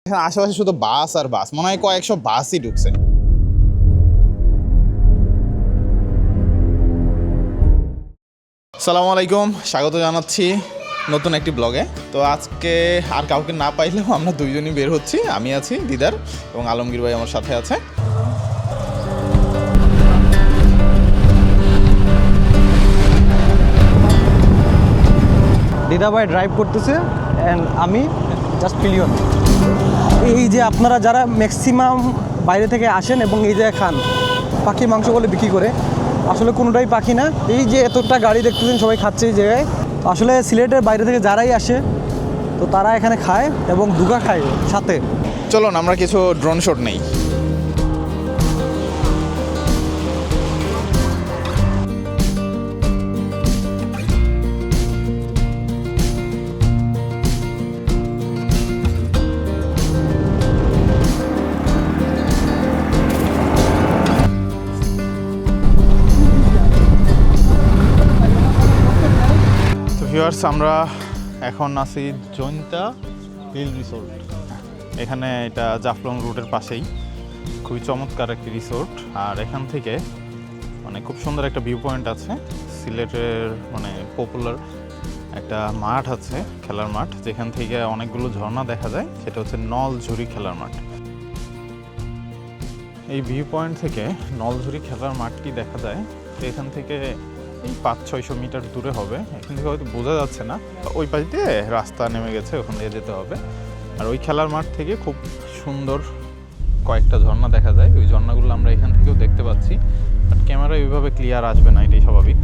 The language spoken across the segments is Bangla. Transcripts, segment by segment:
এখানে আশেপাশে শুধু বাস আর বাস, মনে হয় কয়েকশো বাসই ঢুকছে। আসসালামু আলাইকুম, স্বাগত জানাচ্ছি নতুন একটি ব্লগে। তো আজকে আর কাউকে না পাইলেও আমরা দুইজনই বের হচ্ছি। আমি আছি, দিদার এবং আলমগীর ভাই আমার সাথে আছে। দিদা ভাই ড্রাইভ করতেছে অ্যান্ড আমি জাস্ট পিলিয়ন। এই যে আপনারা যারা ম্যাক্সিমাম বাইরে থেকে আসেন এবং এই জায়গায় খান, পাখির মাংস বলে বিক্রি করে, আসলে কোনোটাই পাখি না। এই যে এতটা গাড়ি দেখতেছেন সবাই খাচ্ছে এই জায়গায়, আসলে সিলেটের বাইরে থেকে যারাই আসে তো তারা এখানে খায় এবং দুগা খায় সাথে। চলুন আমরা কিছু ড্রোন শট নেই। ভিউয়ার্স, আমরা এখন আছি জৈন্তা হিল রিসোর্ট। এখানে এটা জাফলং রুটের পাশেই, খুবই চমৎকার একটি রিসোর্ট। আর এখান থেকে খুব সুন্দর একটা ভিউ পয়েন্ট আছে। সিলেটের পপুলার একটা মাঠ আছে, খেলার মাঠ, যেখান থেকে অনেকগুলো ঝর্ণা দেখা যায়। সেটা হচ্ছে নলঝুরি খেলার মাঠ। এই ভিউ পয়েন্ট থেকে নলঝুরি খেলার মাঠটি দেখা যায়। তো এখান থেকে এই 500-600 মিটার দূরে হবে। এখান থেকে হয়তো বোঝা যাচ্ছে না, ওই পাশ দিয়ে রাস্তা নেমে গেছে, ওখান দিয়ে যেতে হবে। আর ওই খেলার মাঠ থেকে খুব সুন্দর কয়েকটা ঝর্ণা দেখা যায়। ওই ঝর্ণাগুলো আমরা এখান থেকেও দেখতে পাচ্ছি, বাট ক্যামেরা এইভাবে ক্লিয়ার আসবে না, এটাই স্বাভাবিক।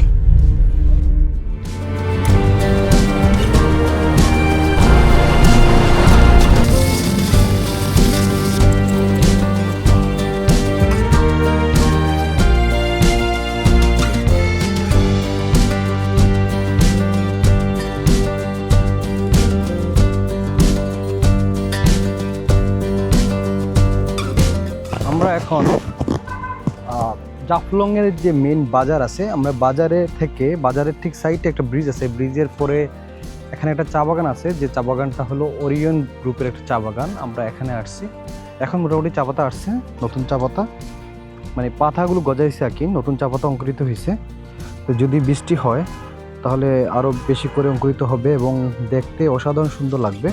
আমরা এখন জাফলংয়ের যে মেন বাজার আছে, আমরা বাজারের ঠিক সাইডে একটা ব্রিজ আছে। ব্রিজের পরে এখানে একটা চা বাগান আছে, যে চা বাগানটা হলো ওরিয়ন গ্রুপের একটা চা বাগান। আমরা এখানে আসছি, এখন মোটামুটি চা পাতা আসছে, নতুন চা পাতা, পাতাগুলো গজাইছে আর কি, নতুন চা পাতা অঙ্কুরিত হয়েছে। তো যদি বৃষ্টি হয় তাহলে আরও বেশি করে অঙ্কুরিত হবে এবং দেখতে অসাধারণ সুন্দর লাগবে।